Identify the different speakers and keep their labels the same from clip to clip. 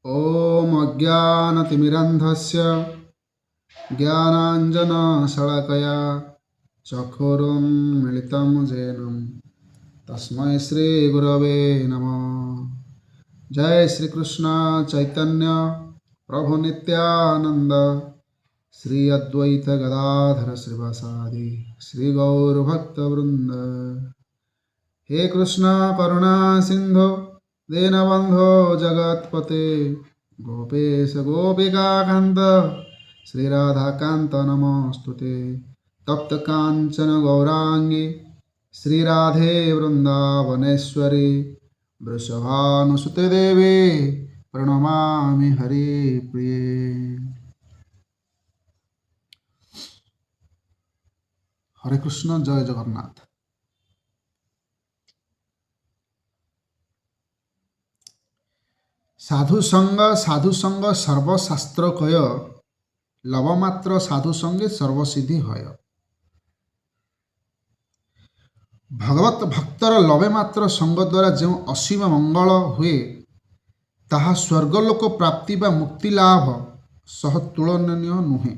Speaker 1: ॐ अज्ञानतिमिरन्धस्य ज्ञानाञ्जनशलाकया चक्षुरुन्मीलितं येन तस्मै श्रीगुरवे नमः। जय श्री कृष्ण चैतन्य प्रभु नित्यानंद श्री अद्वैत गदाधर श्रीवासादि श्री गौर भक्त वृंद। हे कृष्ण करुणा सिंधु दीनबंधो जगत्पते गोपेश गोपिका कांत श्री राधा कांत नमोस्तुते। तप्त कांचन गौरांगी श्री राधे वृंदावनेश्वरी वृषभानुसुते देवी प्रणमामि हरि प्रिये। हरे कृष्ण जय जगन्नाथ। साधु संग सर्वशास्त्र कय लवमात्र साधु संगे सर्वसिद्धि हय। भगवत भक्तर लवे मात्र संग द्वारा जो असीम मंगल हुए ताहा स्वर्गलोक प्राप्ति बा मुक्ति लाभ सह तुलनीय नुहे।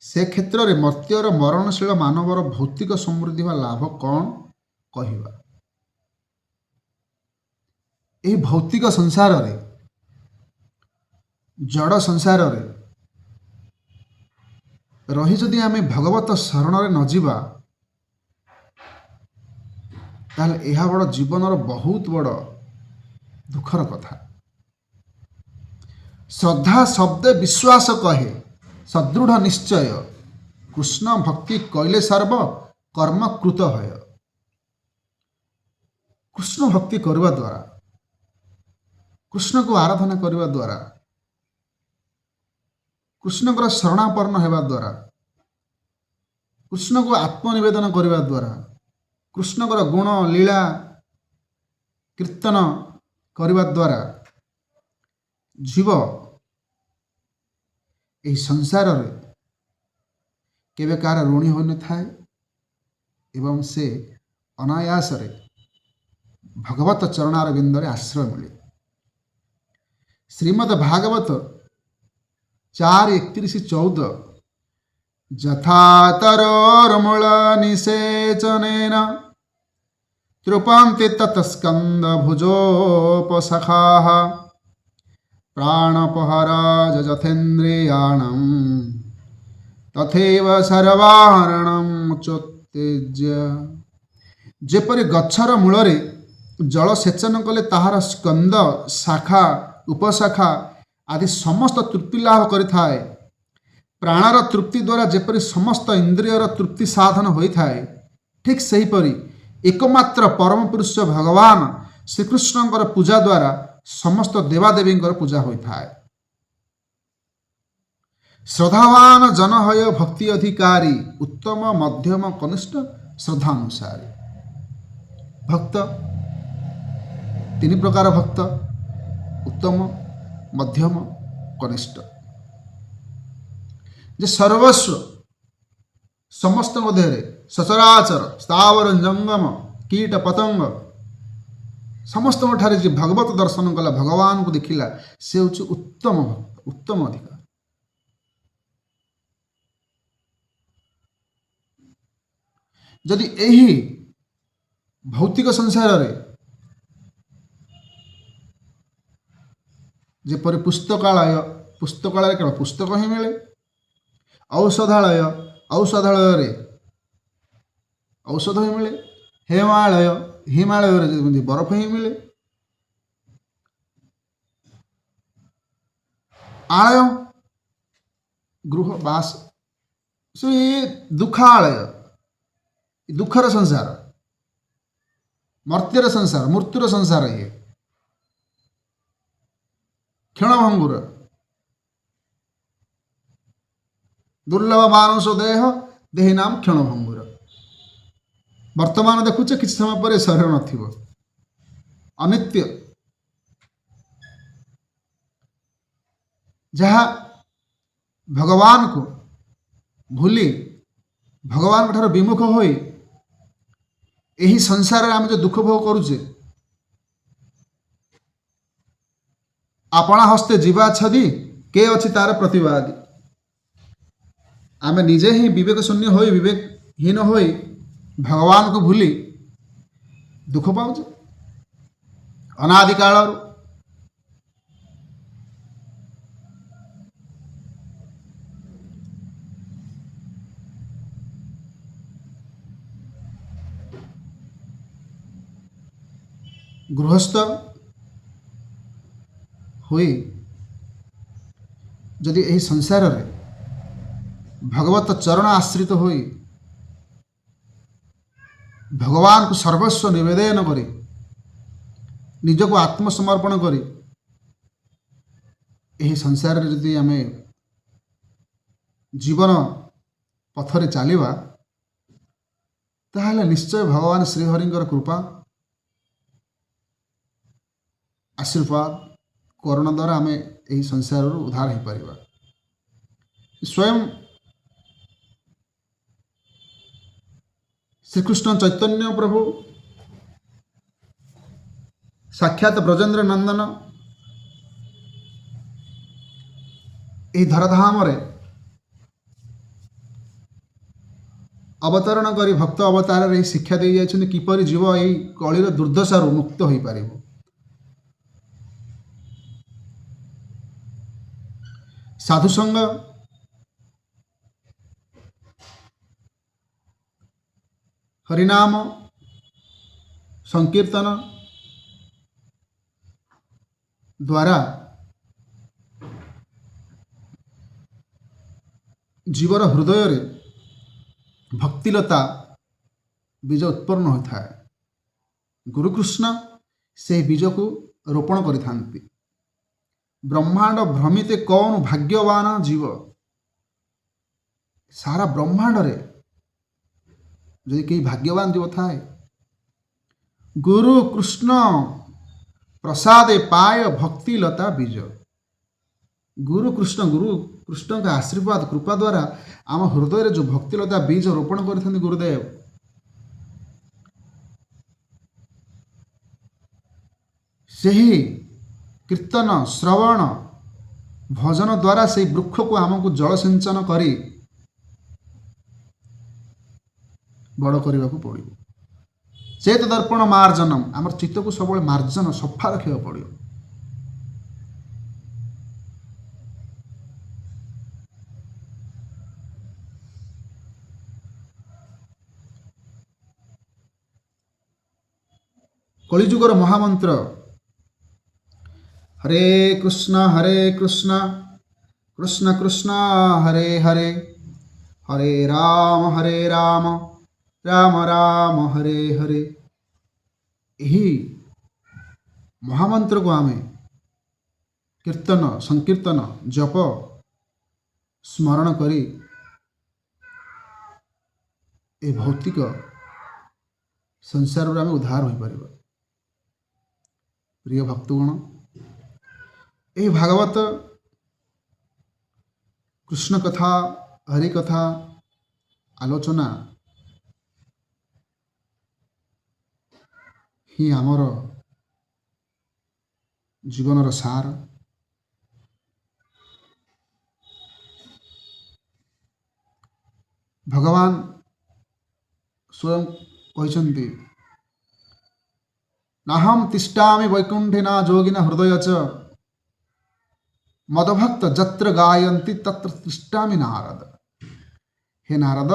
Speaker 1: से क्षेत्र में मर्त्यर मरणशील मानवर भौतिक समृद्धि व लाभ कौन कहवा। यह भौतिक संसार रे जड़ संसार रे रही जदि आमे भगवत शरण रे न जीवा ताहले यह बड़ जीवनर बहुत बड़ दुखर कथा। श्रद्धा शब्द विश्वास कहे सदृढ़ निश्चय कृष्ण भक्ति कैले सर्व कर्म कृत है। कृष्ण भक्ति करवा द्वारा कृष्ण को आराधना करवा द्वारा कृष्ण को शरणापन्न होगा द्वारा कृष्ण को आत्मनिवेदन करवा द्वारा कृष्ण को गुण लीला कीर्तन करवा द्वारा जीव यह संसार रे केवे कार ऋणी हो न थाए एवं से अनायास रे भगवत चरणार बिंदरे आश्रय मिले। श्रीमद् भागवत 4:31-14 जथा तरोर्मूल निषेचनेन तृपन्ति ततस्कंद भुजोपसखाः प्राणपहराज जथेन्द्रियाणं तथैव सर्वारणं चोत्तेज्य। जेपरि गच्छर मूलरे जल सेचन कले ताहार स्कंद शाखा उपशाखा आदि समस्त तृप्ति लाभ करिथाए। प्राणर तृप्ति द्वारा जेपरि समस्त इंद्रियर तृप्ति साधन होइथाए ठीक सेहीपरि एकमात्र परम पुरुष भगवान श्रीकृष्णଙ୍କର पूजा द्वारा समस्त देवादेवी पूजा होइथाए। श्रद्धावान जन हय भक्ति अधिकारी उत्तम मध्यम कनिष्ठ श्रद्धानुसारी। भक्त तीन प्रकार भक्त उत्तम मध्यम कनिष्ठ। जे सर्वस्व समस्त मध्य सचराचर स्थावर जंगम कीट पतंग समस्त ठारे जे भगवत दर्शन कला भगवान को देखिला से हूँ उत्तम भक्त उत्तम अधिकार। जदि यही भौतिक संसार रे जेपरि पुस्तकालय पुस्तकालय केवल पुस्तक ही मिले औषधालय औषधालय रे औषध ही मिले हिमालय हिमालय रे बरफ ही मिले आलय गृह बास सो ये दुखालय दुखर संसार मर्त्यर संसार मृत्युर संसार ये क्षणभंगुर दुर्लभ मानुष देह देही नाम क्षणभंगुर। वर्तमान देखुचे किसी समय पर शरीर नथिबो अनित्य जहाँ भगवान को भूली भगवान ठार विमुख होई यही संसार आम जो दुख भोग करुचे आपणा हस्ते जीवा छदी के अछि तार प्रतिवादी। आमे निजे ही विवेक शून्य होई विवेकहीन होई भगवान को भूली दुख पाऊँ अनादि काल। गृहस्थ होई जदि एही संसार रे भगवत चरण आश्रित होई भगवान को सर्वस्व निवेदन करी निज को आत्मसमर्पण करी एही संसार रे जदि आमे जीवन पथरे चलिबा ताहले निश्चय भगवान श्रीहरिंकर कृपा आशीर्वाद करुणा द्वारा आमे एही संसार उद्धार हो पारिबा। स्वयं श्रीकृष्ण चैतन्य प्रभु साक्षात ब्रजेंद्र नंदन यही धराधाम रे अवतरण करी भक्त अवतार रे शिक्षा दे जाइछन किपरि जीव एही कलिर दुर्दशारू मुक्त होई पारिबो। साधु संग हरिनाम संकीर्तन द्वारा जीवर हृदय रे भक्तिलता बीज उत्पन्न होता है। गुरुकृष्ण से बीज को रोपण करिथांती। ब्रह्मांड भ्रमिते कौन भाग्यवान जीव सारा ब्रह्मांड रे जदि कई भाग्यवान जीव थाए गुरु कृष्ण प्रसादे पाय भक्तिलता बीज। गुरु कृष्ण का आशीर्वाद कृपा द्वारा आम हृदय जो भक्तिलता बीज रोपण कर गुरुदेव सही कीर्तन श्रवण भजन द्वारा से वृक्ष को आमको जल सिंचन करी बड़ करने को पड़ो। चेत दर्पण मार्जनम आम चित्त को सब मार्जन सफा रखा पड़ो। कलिजुगर महामंत्र हरे कृष्ण कृष्ण कृष्ण हरे हरे हरे राम राम राम हरे हरे। यही महामंत्र को आम कीर्तन संकीर्तन जप स्मरण करी ए भौतिक संसार आम उद्धार हो पार। प्रिय भक्तगण यही भागवत कृष्ण कथा हरि कथा आलोचना ही आमर जीवनर सार। भगवान स्वयं कहते नाहम तिष्ठामि वैकुंठे ना जोगिना हृदय च मदभक्त जत्र गायन्ति तत्र तिष्ठामि नारद। हे नारद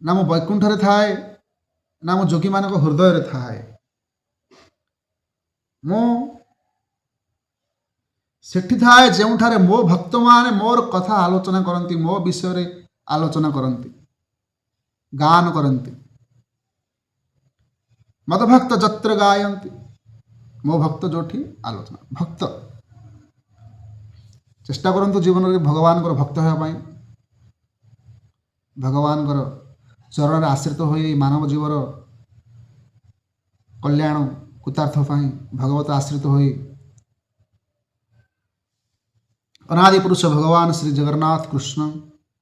Speaker 1: ना मो वैकुंठ रे थाए ना मो जोगी मानक हृदय रे थाए मो सेठी थाए जेउठारे मो भक्त माने मोर कथा आलोचना करती मो विषय रे आलोचना करती गान करती। मदभक्त जत्र गायन्ति मो भक्त जोठी आलोचना भक्त चेष्टा करंतु जीवन में भगवान भक्त होगापाई भगवान चरण आश्रित हो मानव जीवर कल्याण कृतार्थ भगवत आश्रित हो अनादि पुरुष भगवान श्री जगन्नाथ कृष्ण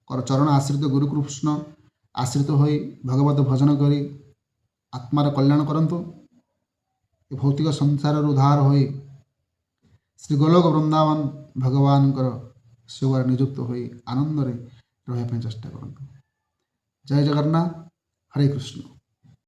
Speaker 1: चरण आश्रित गुरु कृष्ण आश्रित हो भगवत भजन करी आत्मार कल्याण करंतु भौतिक संसार उद्धार हो ଶ୍ରୀ ଗୋଲକ ବୃନ୍ଦାବନ ଭଗବାନଙ୍କର ସେବାରେ ନିଯୁକ୍ତ ହୋଇ ଆନନ୍ଦରେ ରହିବା ପାଇଁ ଚେଷ୍ଟା କରନ୍ତୁ। ଜୟ ଜଗନ୍ନାଥ। ହରେ କୃଷ୍ଣ।